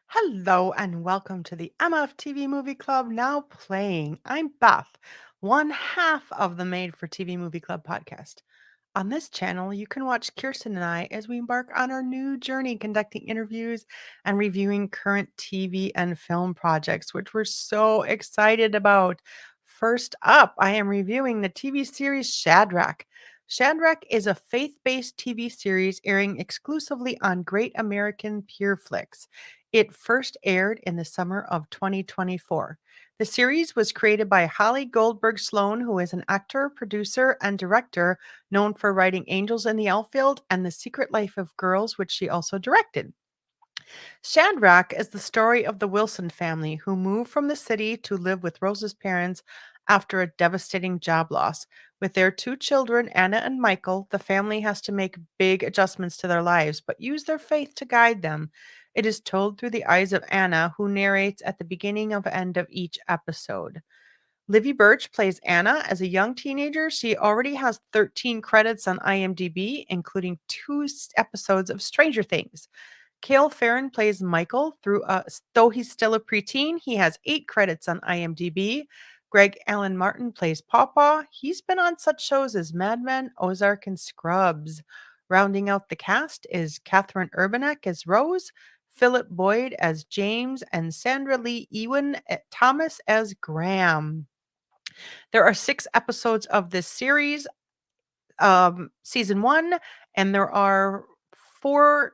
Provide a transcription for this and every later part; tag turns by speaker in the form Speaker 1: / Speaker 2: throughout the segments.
Speaker 1: Hello and welcome to the MF Movie Club now playing. I'm Beth, one half of the Made for TV Movie Club podcast. On this channel, you can watch Kirsten and I as we embark on our new journey conducting interviews and reviewing current TV and film projects, which we're so excited about. First up, I am reviewing the TV series Shadrach. Shadrach is a faith based TV series airing exclusively on Great American Pure Flix. It first aired in the summer of 2024. The series was created by Holly Goldberg Sloan, who is an actor, producer, and director known for writing Angels in the Outfield and The Secret Life of Girls, which she also directed. Shadrach is the story of the Wilson family who moved from the city to live with Rose's parents after a devastating job loss. With their two children, Anna and Michael, the family has to make big adjustments to their lives, but use their faith to guide them. It is told through the eyes of Anna, who narrates at the beginning of end of each episode. Livy Birch plays Anna as a young teenager. She already has 13 credits on IMDb, including episodes of Stranger Things. Cale Farron plays Michael. Though he's still a preteen, he has 8 credits on IMDb. Greg Allen Martin plays Pawpaw. He's been on such shows as Mad Men, Ozark, and Scrubs. Rounding out the cast is Catherine Urbanek as Rose, Philip Boyd as James, and Sandra Lee Ewan Thomas as Graham. There are 6 episodes of this series, season 1, and there are 4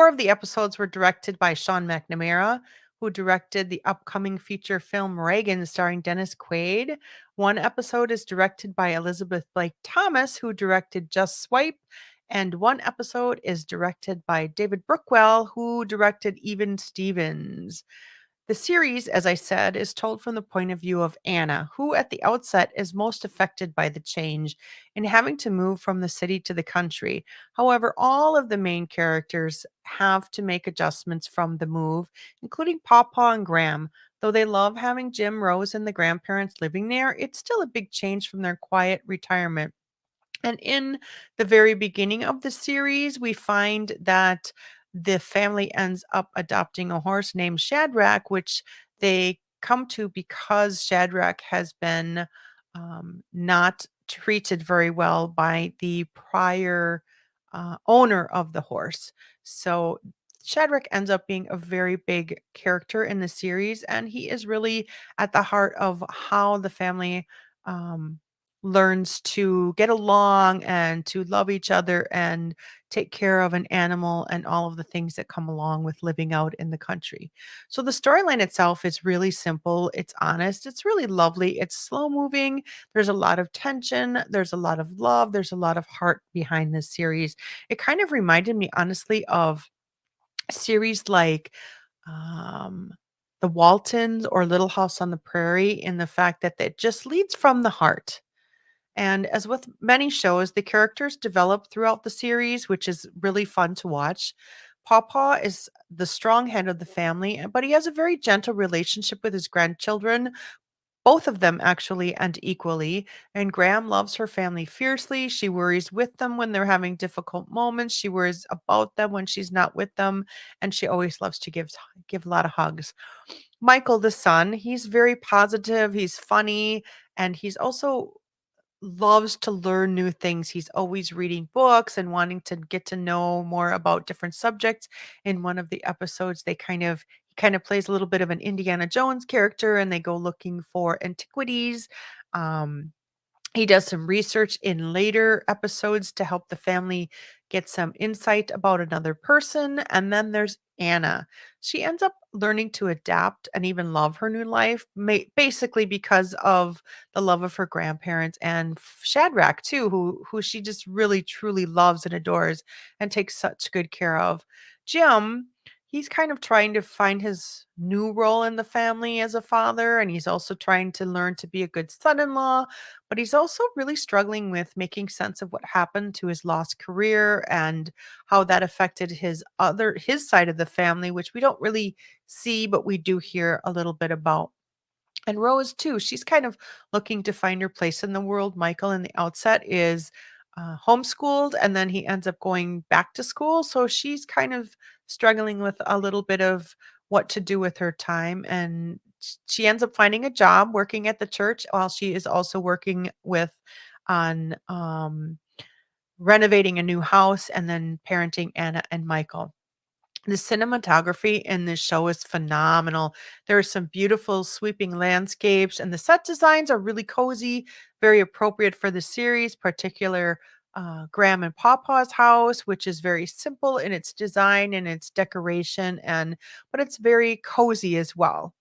Speaker 1: of the episodes were directed by Sean McNamara, who directed the upcoming feature film Reagan starring Dennis Quaid. One episode is directed by Elizabeth Blake Thomas, who directed Just Swipe, and one episode is directed by David Brookwell, who directed Even Stevens. The series, as I said, is told from the point of view of Anna, who at the outset is most affected by the change in having to move from the city to the country. However, all of the main characters have to make adjustments from the move, including Pawpaw and Graham. Though they love having Jim, Rose, and the grandparents living there, it's still a big change from their quiet retirement. And in the very beginning of the series, we find that the family ends up adopting a horse named Shadrach, which they come to because Shadrach has been not treated very well by the prior owner of the horse. So Shadrach ends up being a very big character in the series, and he is really at the heart of how the family um, learns to get along and to love each other and take care of an animal and all of the things that come along with living out in the country. So the storyline itself is really simple, it's honest, it's really lovely, it's slow moving, there's a lot of tension, there's a lot of love, there's a lot of heart behind this series. It kind of reminded me honestly of series like um The Waltons or Little House on the Prairie in the fact that it just leads from the heart. And as with many shows, the characters develop throughout the series, which is really fun to watch. Pawpaw is the strong head of the family, but he has a very gentle relationship with his grandchildren, both of them actually and equally. And Graham loves her family fiercely. She worries with them when they're having difficult moments. She worries about them when she's not with them, and she always loves to give a lot of hugs. Michael, the son, he's very positive. He's funny, and he's also loves to learn new things. He's always reading books and wanting to get to know more about different subjects. In one of the episodes, he kind of plays a little bit of an Indiana Jones character and they go looking for antiquities. Um, he does some research in later episodes to help the family get some insight about another person. And then there's Anna. She ends up learning to adapt and even love her new life, basically because of the love of her grandparents and Shadrach too, who she just really truly loves and adores and takes such good care of. Jim, he's kind of trying to find his new role in the family as a father, and he's also trying to learn to be a good son-in-law, but he's also really struggling with making sense of what happened to his lost career and how that affected his side of the family, which we don't really see, but we do hear a little bit about. And Rose too, she's kind of looking to find her place in the world. Michael in the outset is homeschooled and then he ends up going back to school. So she's kind of struggling with a little bit of what to do with her time, and she ends up finding a job working at the church while she is also working with on renovating a new house and then parenting Anna and Michael. The cinematography in this show is phenomenal. There are some beautiful sweeping landscapes, and the set designs are really cozy, very appropriate for the series, particular Graham and Pawpaw's house, which is very simple in its design and its decoration, and but it's very cozy as well.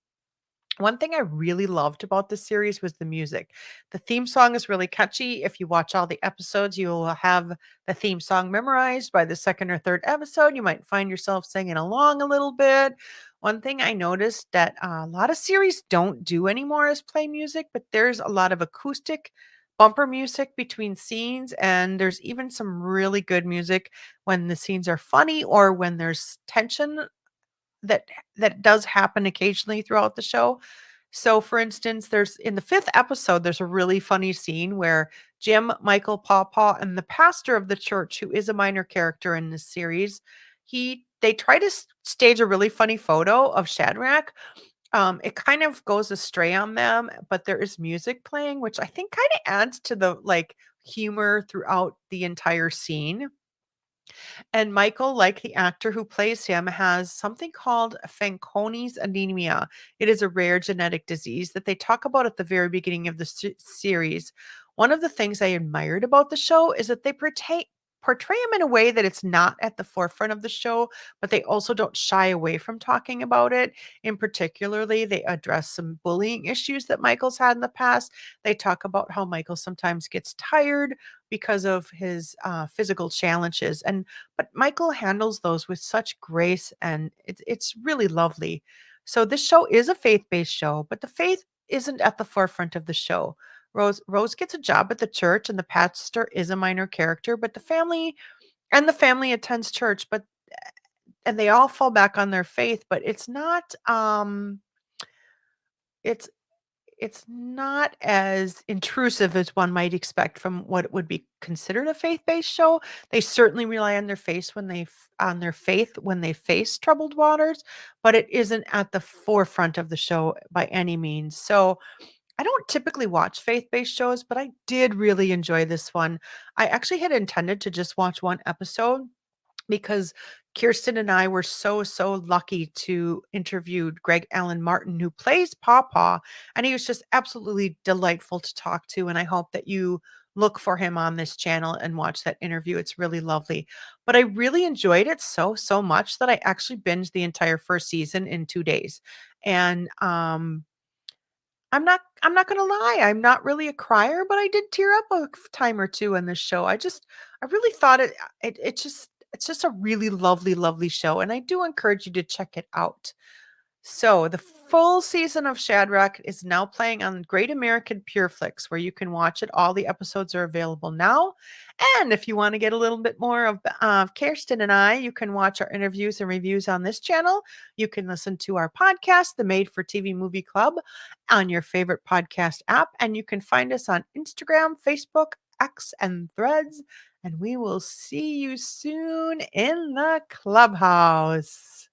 Speaker 1: One thing I really loved about this series was the music. The theme song is really catchy. If you watch all the episodes, you'll have the theme song memorized by the second or third episode. You might find yourself singing along a little bit. One thing I noticed that a lot of series don't do anymore is play music, but there's a lot of acoustic bumper music between scenes, and there's even some really good music when the scenes are funny or when there's tension that does happen occasionally throughout the show. So, for instance, there's in the 5th episode, there's a really funny scene where Jim, Michael, Pawpaw, and the pastor of the church, who is a minor character in this series, they try to stage a really funny photo of Shadrach. It kind of goes astray on them, but there is music playing, which I think kind of adds to the like humor throughout the entire scene. And Michael, like the actor who plays him, has something called Fanconi's anemia. It is a rare genetic disease that they talk about at the very beginning of the series. One of the things I admired about the show is that they portray him in a way that it's not at the forefront of the show, but they also don't shy away from talking about it. In particularly, they address some bullying issues that Michael's had in the past. They talk about how Michael sometimes gets tired because of his physical challenges, and but Michael handles those with such grace, and it's really lovely. So this show is a faith-based show, but the faith isn't at the forefront of the show. Rose gets a job at the church, and the pastor is a minor character, but the family attends church, but and they all fall back on their faith, but it's it's not as intrusive as one might expect from what would be considered a faith-based show. They certainly rely on on their faith when they face troubled waters, but it isn't at the forefront of the show by any means. So, I don't typically watch faith-based shows, but I did really enjoy this one. I actually had intended to just watch one episode because Kirsten and I were so, so lucky to interview Greg Allen Martin, who plays Pawpaw, and he was just absolutely delightful to talk to. And I hope that you look for him on this channel and watch that interview. It's really lovely. But I really enjoyed it so, so much that I actually binged the entire first season in 2 days. And I'm not gonna lie, I'm not really a crier, but I did tear up a time or 2 in this show. I really thought it's just a really lovely, lovely show, and I do encourage you to check it out. So, the full season of Shadrach is now playing on Great American Pureflix, where you can watch it. All the episodes are available now. And if you want to get a little bit more of Kirsten and I, you can watch our interviews and reviews on this channel. You can listen to our podcast, The Made for TV Movie Club, on your favorite podcast app. And you can find us on Instagram, Facebook, X, and Threads. And we will see you soon in the clubhouse.